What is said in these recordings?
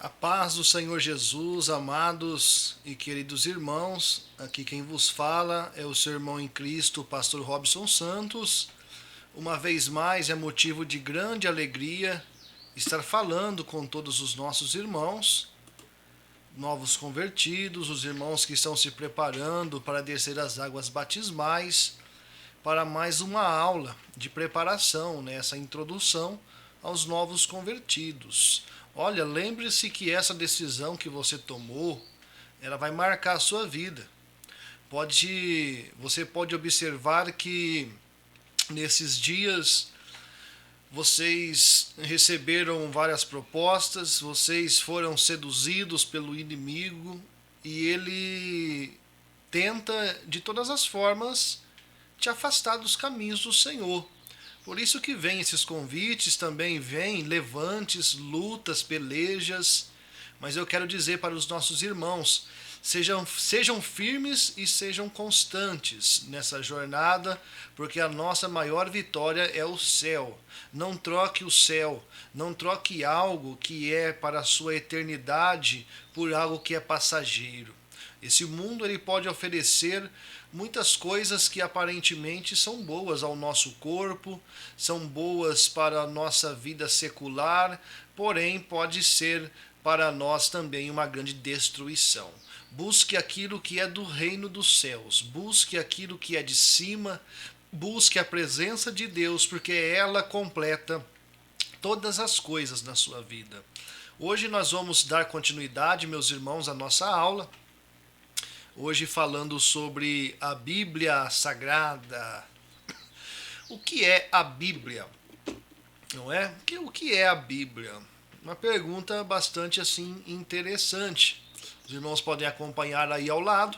A paz do Senhor Jesus, amados e queridos irmãos, aqui quem vos fala é o seu irmão em Cristo, pastor Robson Santos. Uma vez mais é motivo de grande alegria estar falando com todos os nossos irmãos, novos convertidos, os irmãos que estão se preparando para descer as águas batismais, para mais uma aula de preparação, nessa introdução aos novos convertidos. Olha, lembre-se que essa decisão que você tomou, ela vai marcar a sua vida. Você pode observar que nesses dias vocês receberam várias propostas, vocês foram seduzidos pelo inimigo e ele tenta de todas as formas te afastar dos caminhos do Senhor. Por isso que vem esses convites, também vem levantes, lutas, pelejas. Mas eu quero dizer para os nossos irmãos, sejam firmes e sejam constantes nessa jornada, porque a nossa maior vitória é o céu. Não troque o céu, não troque algo que é para a sua eternidade por algo que é passageiro. Esse mundo ele pode oferecer muitas coisas que aparentemente são boas ao nosso corpo, são boas para a nossa vida secular, porém pode ser para nós também uma grande destruição. Busque aquilo que é do reino dos céus, busque aquilo que é de cima, busque a presença de Deus, porque ela completa todas as coisas na sua vida. Hoje nós vamos dar continuidade, meus irmãos, à nossa aula. Hoje falando sobre a Bíblia Sagrada. O que é a Bíblia? Não é? O que é a Bíblia? Uma pergunta bastante assim interessante. Os irmãos podem acompanhar aí ao lado.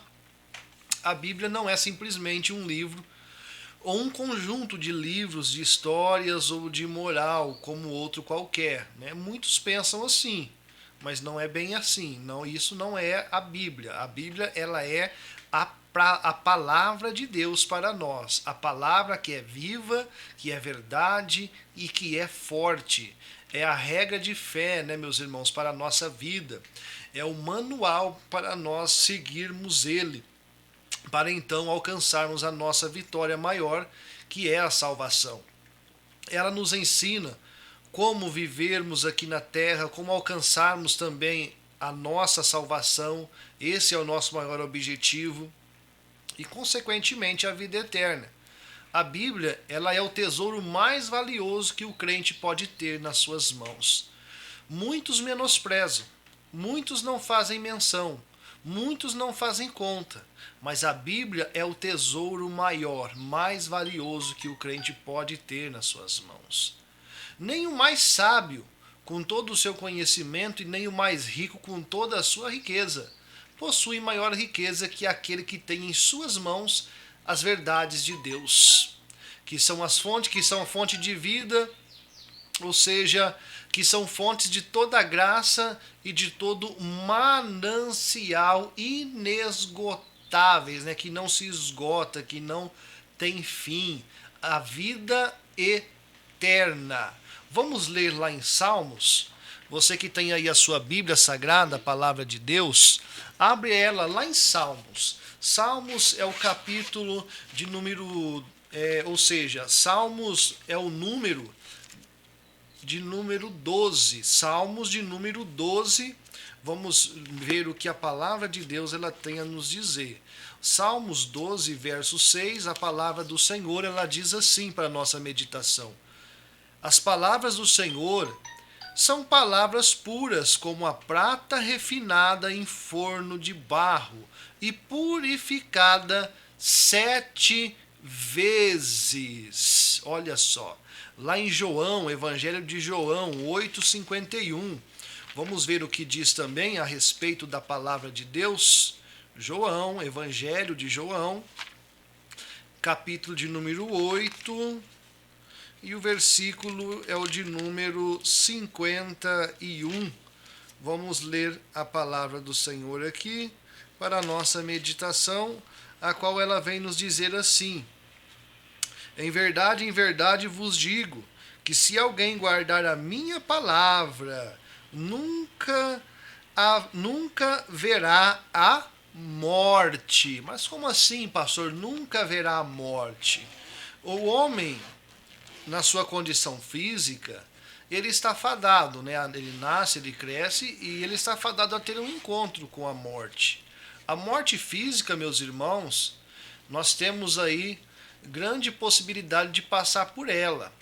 A Bíblia não é simplesmente um livro ou um conjunto de livros de histórias ou de moral, como outro qualquer, né? Muitos pensam assim, mas não é bem assim. Não, isso não é a Bíblia. A Bíblia ela é a palavra de Deus para nós. A palavra que é viva, que é verdade e que é forte. É a regra de fé, né, meus irmãos, para a nossa vida. É o manual para nós seguirmos ele, para então alcançarmos a nossa vitória maior, que é a salvação. Ela nos ensina como vivermos aqui na terra, como alcançarmos também a nossa salvação. Esse é o nosso maior objetivo e, consequentemente, a vida eterna. A Bíblia, ela é o tesouro mais valioso que o crente pode ter nas suas mãos. Muitos menosprezam, muitos não fazem menção, muitos não fazem conta, mas a Bíblia é o tesouro maior, mais valioso que o crente pode ter nas suas mãos. Nem o mais sábio, com todo o seu conhecimento, e nem o mais rico, com toda a sua riqueza, possui maior riqueza que aquele que tem em suas mãos as verdades de Deus, que são as fontes, que são a fonte de vida, ou seja, que são fontes de toda graça e de todo manancial inesgotáveis, né? Que não se esgota, que não tem fim, a vida eterna. Vamos ler lá em Salmos. Você que tem aí a sua Bíblia Sagrada, a Palavra de Deus, abre ela lá em Salmos. Salmos é o capítulo de número, ou seja, Salmos é o número de número 12. Salmos de número 12. Vamos ver o que a palavra de Deus ela tem a nos dizer. Salmos 12, verso 6, a palavra do Senhor ela diz assim para a nossa meditação: as palavras do Senhor são palavras puras, como a prata refinada em forno de barro e purificada 7 vezes. Olha só, lá em João, Evangelho de João 8,51, vamos ver o que diz também a respeito da palavra de Deus. João, Evangelho de João, capítulo de número 8, e o versículo é o de número 51. Vamos ler a palavra do Senhor aqui para a nossa meditação, a qual ela vem nos dizer assim: em verdade vos digo, que se alguém guardar a minha palavra, nunca nunca verá a morte. Mas como assim, pastor? Nunca verá a morte. O homem, na sua condição física, ele está fadado, né? Ele nasce, ele cresce e ele está fadado a ter um encontro com a morte. A morte física, meus irmãos, nós temos aí grande possibilidade de passar por ela.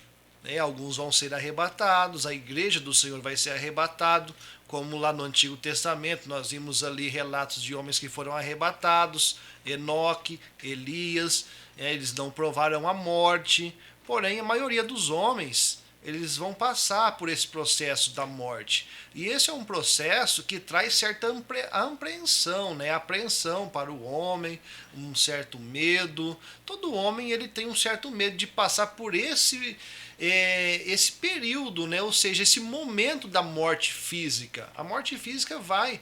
Né? Alguns vão ser arrebatados, a igreja do Senhor vai ser arrebatado, como lá no Antigo Testamento nós vimos ali relatos de homens que foram arrebatados, Enoque, Elias, eles não provaram a morte, porém a maioria dos homens eles vão passar por esse processo da morte. E esse é um processo que traz certa apreensão, né? Apreensão para o homem, um certo medo. Todo homem ele tem um certo medo de passar por esse período, né? Ou seja, esse momento da morte física. A morte física vai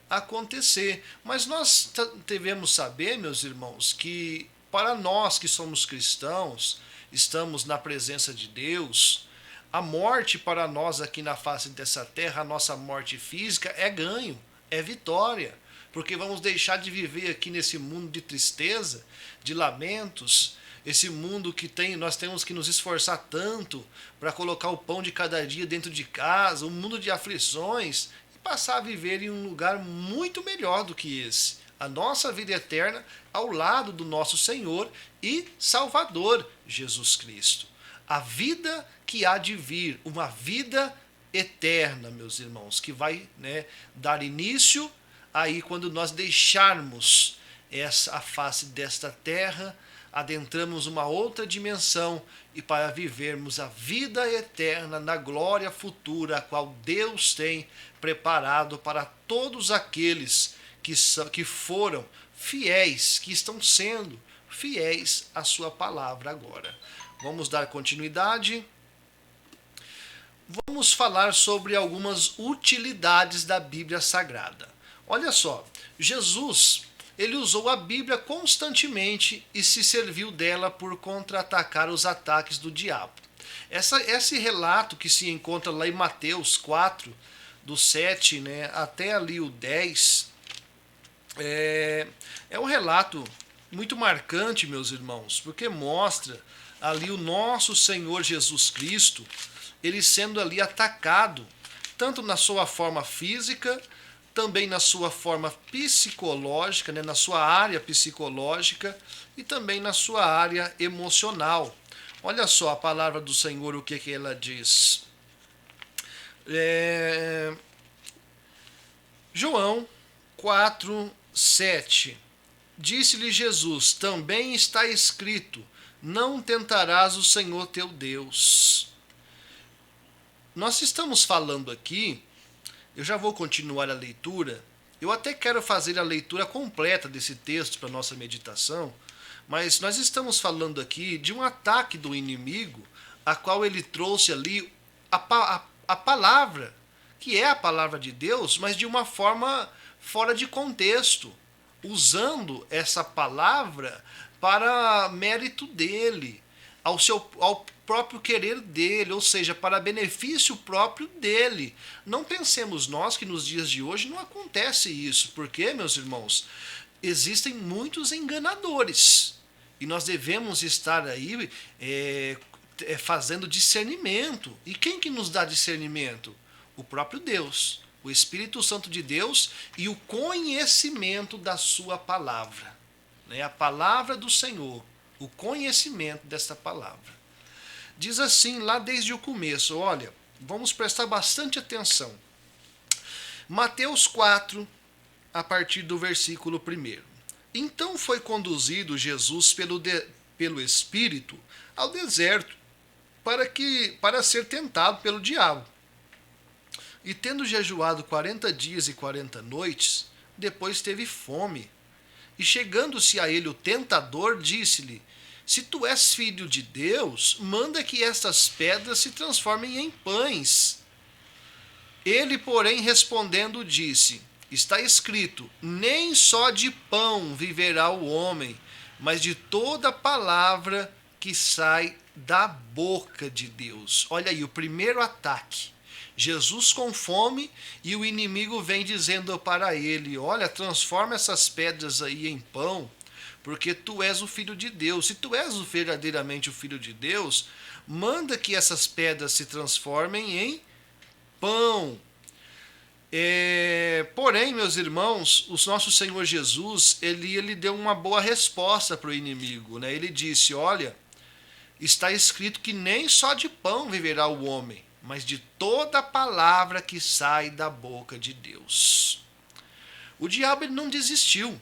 acontecer. Mas nós devemos saber, meus irmãos, que para nós que somos cristãos, estamos na presença de Deus, a morte para nós aqui na face dessa terra, a nossa morte física, é ganho, é vitória. Porque vamos deixar de viver aqui nesse mundo de tristeza, de lamentos, esse mundo que nós temos que nos esforçar tanto para colocar o pão de cada dia dentro de casa, um mundo de aflições, e passar a viver em um lugar muito melhor do que esse. A nossa vida eterna ao lado do nosso Senhor e Salvador, Jesus Cristo. A vida que há de vir, uma vida eterna, meus irmãos, que vai, né, dar início aí quando nós deixarmos a face desta terra, adentramos uma outra dimensão e para vivermos a vida eterna na glória futura, a qual Deus tem preparado para todos aqueles que foram fiéis, que estão sendo fiéis à sua palavra agora. Vamos dar continuidade. Vamos falar sobre algumas utilidades da Bíblia Sagrada. Olha só, Jesus, ele usou a Bíblia constantemente e se serviu dela por contra-atacar os ataques do diabo. Esse relato que se encontra lá em Mateus 4, do 7, né, até ali o 10, é um relato muito marcante, meus irmãos, porque mostra ali o nosso Senhor Jesus Cristo, ele sendo ali atacado, tanto na sua forma física, também na sua forma psicológica, né, na sua área psicológica e também na sua área emocional. Olha só a palavra do Senhor, o que ela diz. João 4, 7. Disse-lhe Jesus, também está escrito, não tentarás o Senhor teu Deus. Nós estamos falando aqui, eu já vou continuar a leitura, eu até quero fazer a leitura completa desse texto para nossa meditação, mas nós estamos falando aqui de um ataque do inimigo, a qual ele trouxe ali a palavra, que é a palavra de Deus, mas de uma forma fora de contexto, usando essa palavra para mérito dele, ao próprio querer dele, ou seja, para benefício próprio dele. Não pensemos nós que nos dias de hoje não acontece isso, porque, meus irmãos, existem muitos enganadores e nós devemos estar aí fazendo discernimento. E quem que nos dá discernimento? O próprio Deus, o Espírito Santo de Deus e o conhecimento da sua palavra. A palavra do Senhor, o conhecimento dessa palavra. Diz assim, lá desde o começo, olha, vamos prestar bastante atenção. Mateus 4, a partir do versículo 1. Então foi conduzido Jesus pelo Espírito ao deserto, para ser tentado pelo diabo. E tendo jejuado 40 dias e 40 noites, depois teve fome. E chegando-se a ele o tentador, disse-lhe, se tu és filho de Deus, manda que estas pedras se transformem em pães. Ele, porém, respondendo, disse, está escrito, nem só de pão viverá o homem, mas de toda palavra que sai da boca de Deus. Olha aí, o primeiro ataque. Jesus com fome, e o inimigo vem dizendo para ele: olha, transforma essas pedras aí em pão, porque tu és o Filho de Deus. Se tu és verdadeiramente o Filho de Deus, manda que essas pedras se transformem em pão. Porém, meus irmãos, o nosso Senhor Jesus, ele deu uma boa resposta para o inimigo, né? Ele disse: olha, está escrito que nem só de pão viverá o homem, mas de toda palavra que sai da boca de Deus. O diabo ele não desistiu,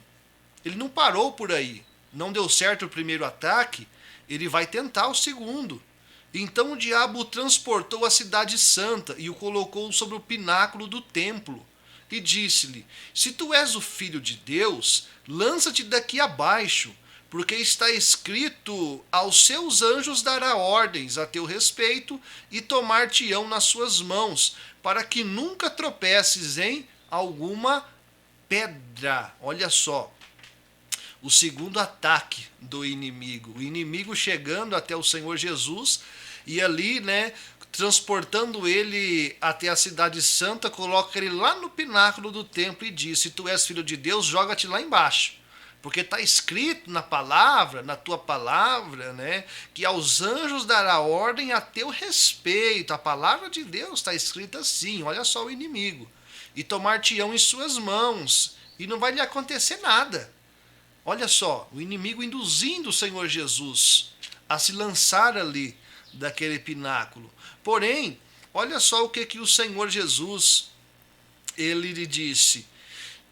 ele não parou por aí. Não deu certo o primeiro ataque, ele vai tentar o segundo. Então o diabo o transportou à cidade santa e o colocou sobre o pináculo do templo. E disse-lhe: se tu és o Filho de Deus, lança-te daqui abaixo, porque está escrito: aos seus anjos dará ordens a teu respeito e tomar-te-ão nas suas mãos, para que nunca tropeces em alguma pedra. Olha só, o segundo ataque do inimigo. O inimigo chegando até o Senhor Jesus e ali, né, transportando ele até a cidade santa, coloca ele lá no pináculo do templo e diz: se tu és filho de Deus, joga-te lá embaixo. Porque está escrito na palavra, na tua palavra, né, que aos anjos dará ordem a teu respeito. A palavra de Deus está escrita assim, olha só o inimigo. E tomar-te-ão em suas mãos, e não vai lhe acontecer nada. Olha só, o inimigo induzindo o Senhor Jesus a se lançar ali daquele pináculo. Porém, olha só o que o Senhor Jesus, ele lhe disse.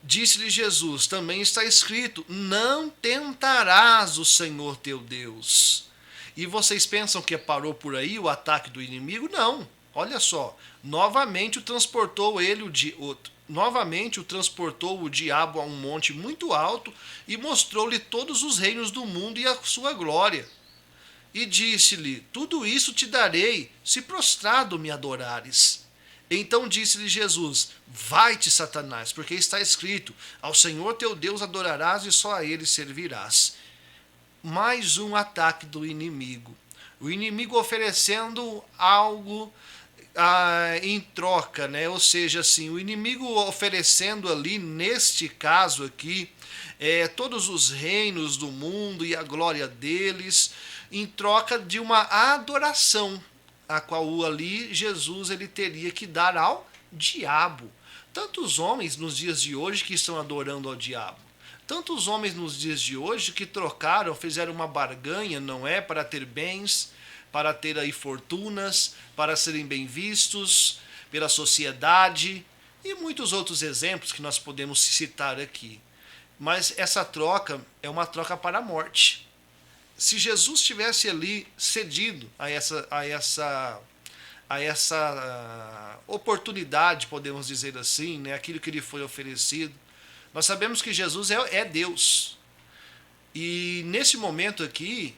Disse-lhe Jesus, também está escrito: não tentarás o Senhor teu Deus. E vocês pensam que parou por aí o ataque do inimigo? Não. Olha só, novamente o transportou o diabo a um monte muito alto e mostrou-lhe todos os reinos do mundo e a sua glória. E disse-lhe: tudo isso te darei, se prostrado me adorares. Então disse-lhe Jesus: vai-te, Satanás, porque está escrito: ao Senhor teu Deus adorarás e só a ele servirás. Mais um ataque do inimigo. O inimigo oferecendo algo em troca, né? Ou seja, assim, o inimigo oferecendo ali, neste caso aqui, todos os reinos do mundo e a glória deles, em troca de uma adoração, a qual ali Jesus ele teria que dar ao diabo. Tantos homens nos dias de hoje que estão adorando ao diabo. Tantos homens nos dias de hoje que trocaram, fizeram uma barganha, não é? Para ter bens, para ter aí fortunas, para serem bem vistos pela sociedade e muitos outros exemplos que nós podemos citar aqui. Mas essa troca é uma troca para a morte. Se Jesus tivesse ali cedido a essa oportunidade, podemos dizer assim, né, aquilo que lhe foi oferecido, nós sabemos que Jesus é Deus. E nesse momento aqui,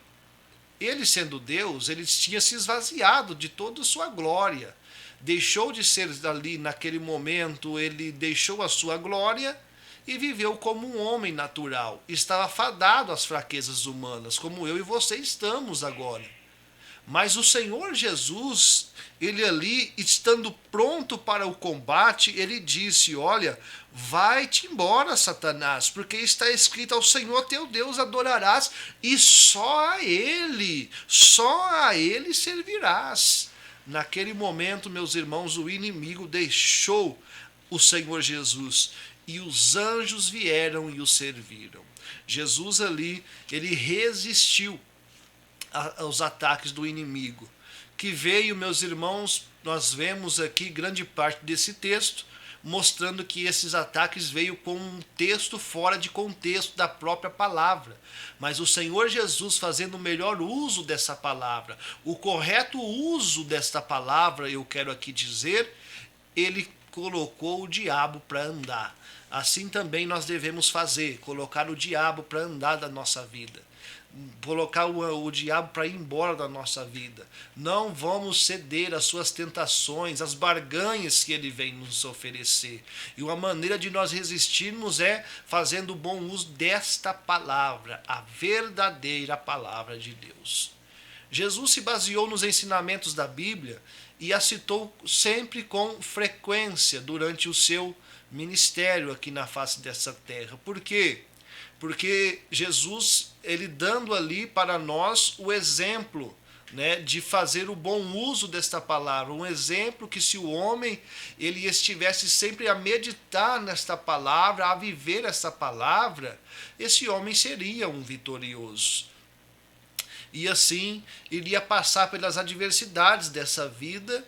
ele sendo Deus, ele tinha se esvaziado de toda a sua glória. Deixou de ser ali naquele momento, ele deixou a sua glória e viveu como um homem natural. Estava fadado às fraquezas humanas, como eu e você estamos agora. Mas o Senhor Jesus, ele ali, estando pronto para o combate, ele disse: olha, vai-te embora, Satanás, porque está escrito: ao Senhor teu Deus adorarás e só a ele servirás. Naquele momento, meus irmãos, o inimigo deixou o Senhor Jesus e os anjos vieram e o serviram. Jesus ali, ele resistiu aos ataques do inimigo, que veio, meus irmãos, nós vemos aqui grande parte desse texto, mostrando que esses ataques veio com um texto fora de contexto da própria palavra. Mas o Senhor Jesus, fazendo o melhor uso dessa palavra, o correto uso desta palavra, eu quero aqui dizer, ele colocou o diabo para andar. Assim também nós devemos fazer, colocar o diabo para andar da nossa vida. Colocar o diabo para ir embora da nossa vida. Não vamos ceder às suas tentações, às barganhas que ele vem nos oferecer. E uma maneira de nós resistirmos é fazendo bom uso desta palavra, a verdadeira palavra de Deus. Jesus se baseou nos ensinamentos da Bíblia e a citou sempre com frequência durante o seu ministério aqui na face dessa terra. Por quê? Porque Jesus, ele dando ali para nós o exemplo, né, de fazer o bom uso desta palavra, um exemplo que se o homem ele estivesse sempre a meditar nesta palavra, a viver esta palavra, esse homem seria um vitorioso. E assim iria passar pelas adversidades dessa vida,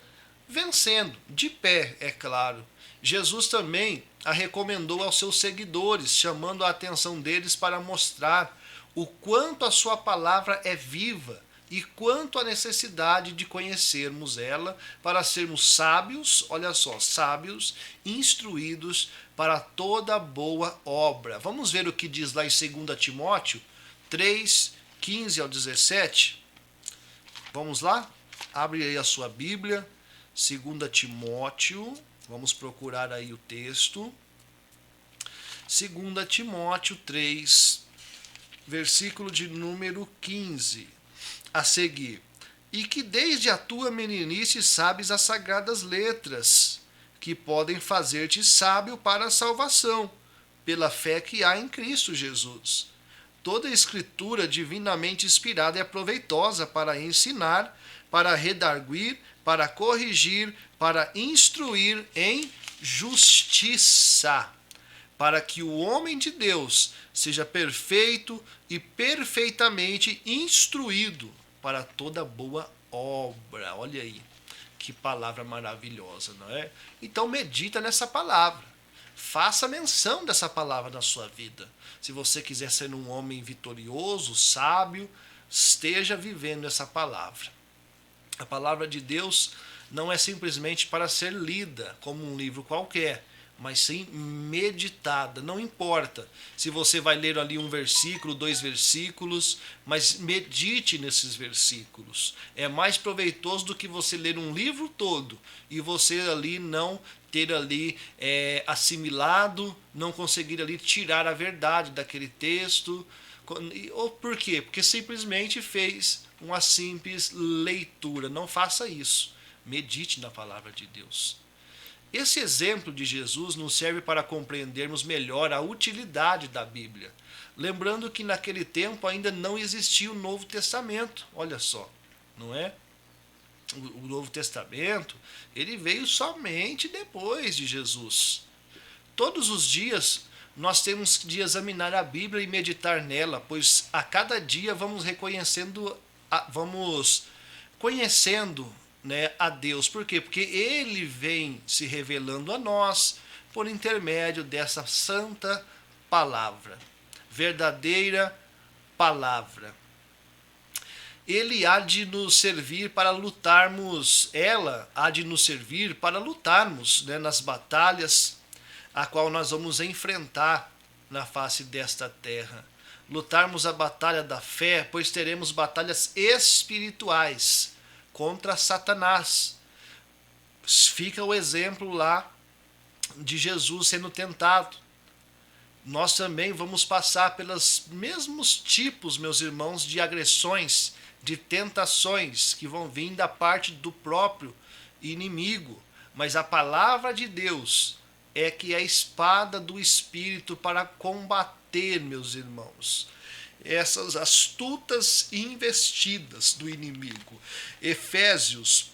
vencendo, de pé, é claro. Jesus também a recomendou aos seus seguidores, chamando a atenção deles para mostrar o quanto a sua palavra é viva e quanto a necessidade de conhecermos ela para sermos sábios, olha só, sábios, instruídos para toda boa obra. Vamos ver o que diz lá em 2 Timóteo 3, 15 ao 17. Vamos lá? Abre aí a sua Bíblia, 2 Timóteo, vamos procurar aí o texto. 2 Timóteo 3, versículo de número 15. A seguir. E que desde a tua meninice sabes as sagradas letras, que podem fazer-te sábio para a salvação, pela fé que há em Cristo Jesus. Toda a escritura divinamente inspirada é proveitosa para ensinar, para redarguir, para corrigir, para instruir em justiça, para que o homem de Deus seja perfeito e perfeitamente instruído para toda boa obra. Olha aí, que palavra maravilhosa, não é? Então medita nessa palavra. Faça menção dessa palavra na sua vida. Se você quiser ser um homem vitorioso, sábio, esteja vivendo essa palavra. A palavra de Deus não é simplesmente para ser lida como um livro qualquer, mas sim meditada. Não importa se você vai ler ali um versículo, 2 versículos, mas medite nesses versículos. É mais proveitoso do que você ler um livro todo e você ali não ter ali assimilado, não conseguir ali tirar a verdade daquele texto. Ou por quê? Porque simplesmente fez uma simples leitura. Não faça isso. Medite na palavra de Deus. Esse exemplo de Jesus nos serve para compreendermos melhor a utilidade da Bíblia. Lembrando que naquele tempo ainda não existia o Novo Testamento. Olha só, não é? O Novo Testamento, ele veio somente depois de Jesus. Todos os dias nós temos de examinar a Bíblia e meditar nela, pois a cada dia vamos conhecendo, né, a Deus. Por quê? Porque Ele vem se revelando a nós por intermédio dessa santa palavra, verdadeira palavra. Ele há de nos servir para lutarmos, ela há de nos servir para lutarmos, né, nas batalhas a qual nós vamos enfrentar na face desta terra. Lutarmos a batalha da fé, pois teremos batalhas espirituais contra Satanás. Fica o exemplo lá de Jesus sendo tentado. Nós também vamos passar pelos mesmos tipos, meus irmãos, de agressões, de tentações que vão vir da parte do próprio inimigo. Mas a palavra de Deus é que é a espada do Espírito para combater, meus irmãos, essas astutas investidas do inimigo. Efésios,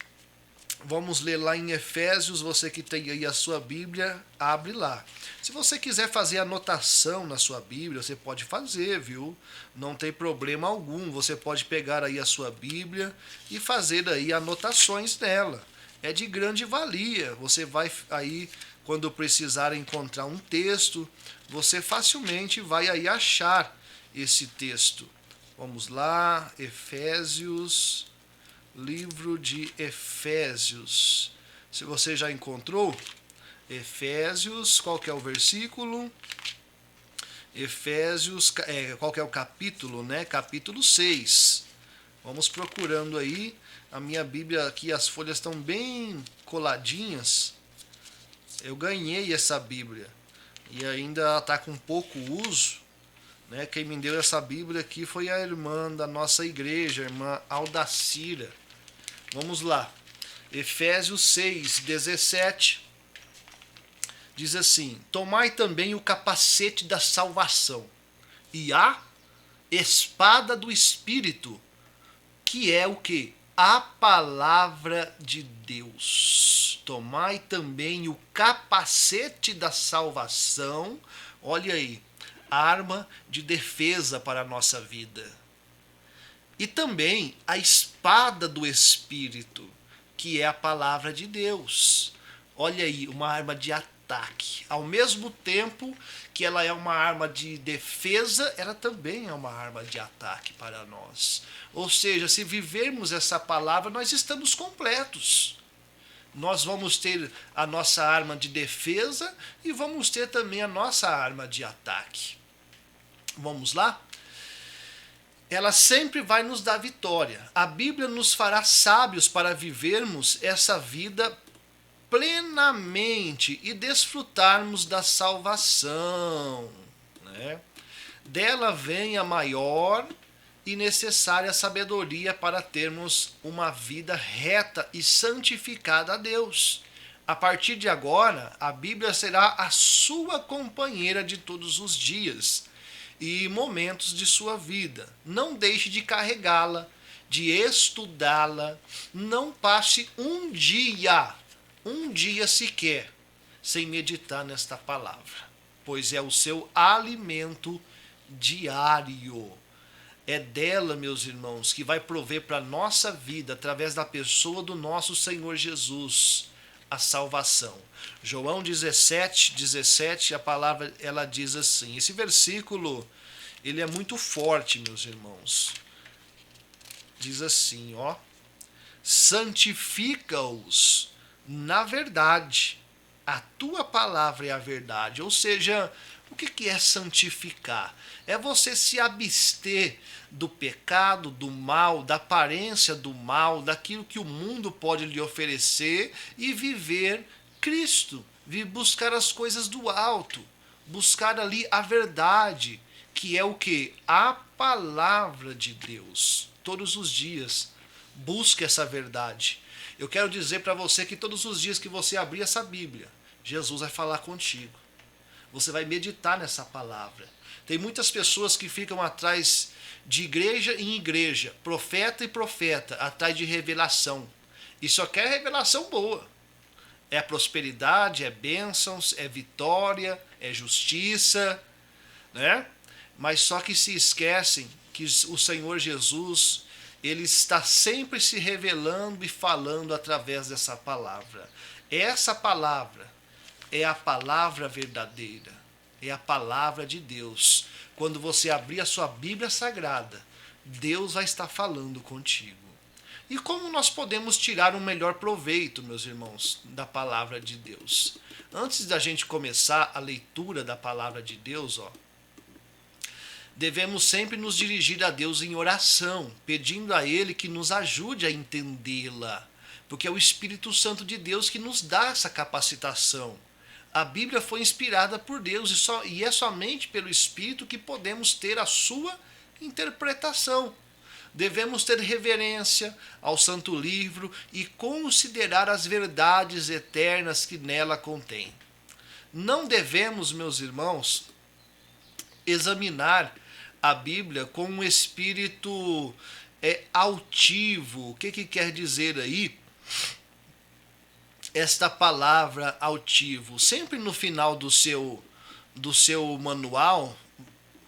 vamos ler lá em Efésios, você que tem aí a sua Bíblia, abre lá. Se você quiser fazer anotação na sua Bíblia, você pode fazer, viu? Não tem problema algum, você pode pegar aí a sua Bíblia e fazer aí anotações nela. É de grande valia, você vai aí, quando precisar encontrar um texto, você facilmente vai aí achar esse texto. Vamos lá, Efésios, livro de Efésios. Se você já encontrou, Efésios, qual que é o versículo? Efésios, qual que é o capítulo, né? Capítulo 6. Vamos procurando aí. A minha Bíblia aqui, as folhas estão bem coladinhas. Eu ganhei essa Bíblia e ainda está com pouco uso. né? Quem me deu essa Bíblia aqui foi a irmã da nossa igreja, a irmã Aldacira. Vamos lá. Efésios 6:17 diz assim: tomai também o capacete da salvação e a espada do Espírito, que é o que? A palavra de Deus. Tomai também o capacete da salvação, olha aí, arma de defesa para a nossa vida. E também a espada do Espírito, que é a palavra de Deus. Olha aí, uma arma de ataque. Ao mesmo tempo que ela é uma arma de defesa, ela também é uma arma de ataque para nós. Ou seja, se vivermos essa palavra, nós estamos completos. Nós vamos ter a nossa arma de defesa e vamos ter também a nossa arma de ataque. Vamos lá? Ela sempre vai nos dar vitória. A Bíblia nos fará sábios para vivermos essa vida plenamente e desfrutarmos da salvação, né? Dela vem a maior e necessária sabedoria para termos uma vida reta e santificada a Deus. A partir de agora, a Bíblia será a sua companheira de todos os dias e momentos de sua vida. Não deixe de carregá-la, de estudá-la. Não passe um dia sequer sem meditar nesta palavra, pois é o seu alimento diário. É dela, meus irmãos, que vai prover para a nossa vida, através da pessoa do nosso Senhor Jesus, a salvação. João 17, a palavra ela diz assim. Esse versículo, ele é muito forte, meus irmãos. Diz assim, ó: santifica-os na verdade. A tua palavra é a verdade. Ou seja, o que é santificar? É você se abster do pecado, do mal, da aparência do mal, daquilo que o mundo pode lhe oferecer e viver Cristo, buscar as coisas do alto, buscar ali a verdade, que é o que? A palavra de Deus. Todos os dias, busque essa verdade. Eu quero dizer para você que todos os dias que você abrir essa Bíblia, Jesus vai falar contigo. Você vai meditar nessa palavra. Tem muitas pessoas que ficam atrás de igreja em igreja, profeta e profeta, atrás de revelação. E só quer revelação boa. É prosperidade, é bênçãos, é vitória, é justiça, né? Mas só que se esquecem que o Senhor Jesus, ele está sempre se revelando e falando através dessa palavra. Essa palavra é a palavra verdadeira, é a palavra de Deus. Quando você abrir a sua Bíblia Sagrada, Deus vai estar falando contigo. E como nós podemos tirar um melhor proveito, meus irmãos, da palavra de Deus? Antes da gente começar a leitura da palavra de Deus, devemos sempre nos dirigir a Deus em oração, pedindo a Ele que nos ajude a entendê-la, porque é o Espírito Santo de Deus que nos dá essa capacitação. A Bíblia foi inspirada por Deus e é somente pelo Espírito que podemos ter a sua interpretação. Devemos ter reverência ao Santo Livro e considerar as verdades eternas que nela contém. Não devemos, meus irmãos, examinar a Bíblia com um espírito altivo. O que quer dizer aí esta palavra altivo? Sempre no final do seu manual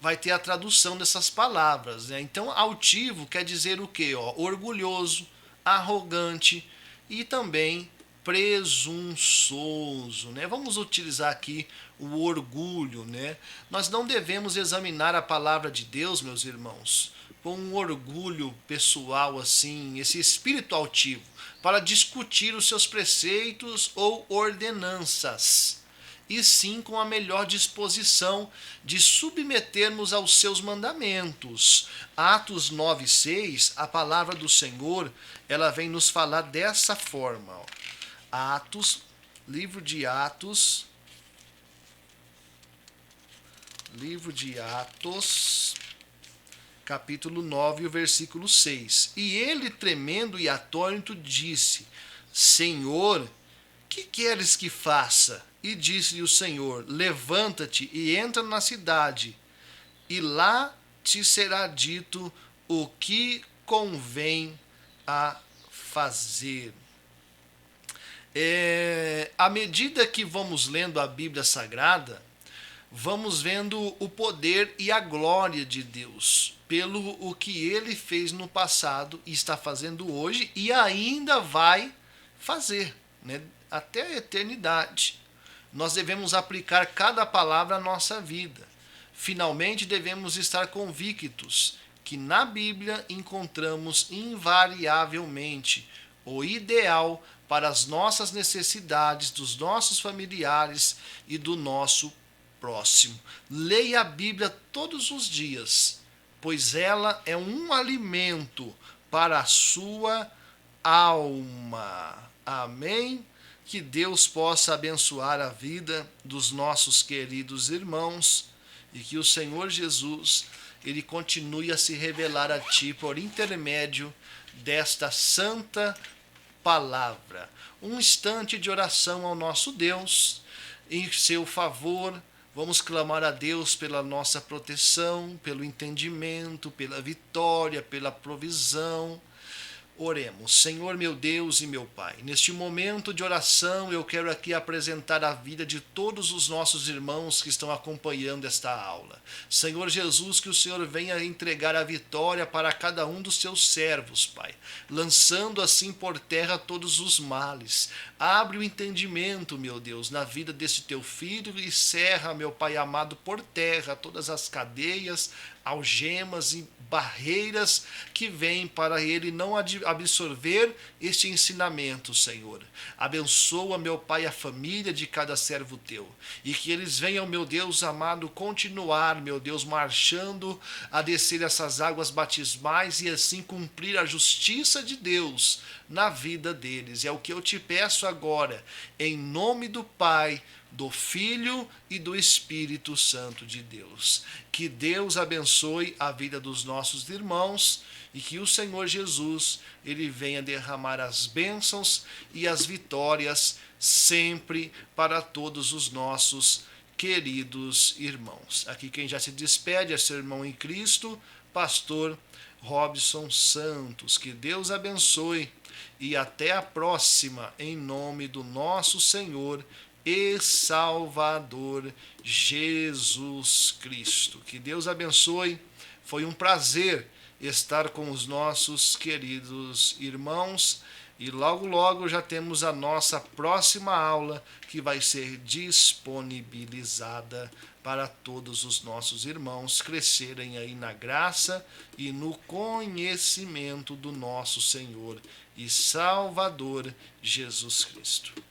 vai ter a tradução dessas palavras, né? Então, altivo quer dizer o quê? Orgulhoso, arrogante e também presunçoso, né? Vamos utilizar aqui o orgulho, né? Nós não devemos examinar a palavra de Deus, meus irmãos, com um orgulho pessoal assim, esse espírito altivo, para discutir os seus preceitos ou ordenanças, e sim com a melhor disposição de submetermos aos seus mandamentos. Atos 9:6, a palavra do Senhor, ela vem nos falar dessa forma. Atos, livro de Atos, Livro de Atos, capítulo 9, o versículo 6. E ele, tremendo e atônito, disse: Senhor, que queres que faça? E disse-lhe o Senhor: Levanta-te e entra na cidade, e lá te será dito o que convém a fazer. À medida que vamos lendo a Bíblia Sagrada, vamos vendo o poder e a glória de Deus pelo o que ele fez no passado e está fazendo hoje e ainda vai fazer, né, até a eternidade. Nós devemos aplicar cada palavra à nossa vida. Finalmente, devemos estar convictos que na Bíblia encontramos invariavelmente o ideal para as nossas necessidades, dos nossos familiares e do nosso próximo. Leia a Bíblia todos os dias, pois ela é um alimento para a sua alma. Amém? Que Deus possa abençoar a vida dos nossos queridos irmãos e que o Senhor Jesus ele continue a se revelar a ti por intermédio desta santa palavra. Um instante de oração ao nosso Deus, em seu favor. Vamos clamar a Deus pela nossa proteção, pelo entendimento, pela vitória, pela provisão. Oremos. Senhor meu Deus e meu Pai, neste momento de oração eu quero aqui apresentar a vida de todos os nossos irmãos que estão acompanhando esta aula. Senhor Jesus, que o Senhor venha entregar a vitória para cada um dos seus servos, Pai, lançando assim por terra todos os males. Abre o entendimento, meu Deus, na vida deste teu filho e cerra, meu Pai amado, por terra todas as cadeias, algemas e barreiras que vêm para ele não absorver este ensinamento, Senhor. Abençoa, meu Pai, a família de cada servo teu e que eles venham, meu Deus amado, continuar, meu Deus, marchando a descer essas águas batismais e assim cumprir a justiça de Deus na vida deles. É o que eu te peço agora, em nome do Pai, do Filho e do Espírito Santo de Deus. Que Deus abençoe a vida dos nossos irmãos e que o Senhor Jesus ele venha derramar as bênçãos e as vitórias sempre para todos os nossos queridos irmãos. Aqui quem já se despede é seu irmão em Cristo, pastor Robson Santos. Que Deus abençoe e até a próxima, em nome do nosso Senhor e Salvador Jesus Cristo. Que Deus abençoe. Foi um prazer estar com os nossos queridos irmãos e logo logo já temos a nossa próxima aula que vai ser disponibilizada para todos os nossos irmãos crescerem aí na graça e no conhecimento do nosso Senhor e Salvador Jesus Cristo.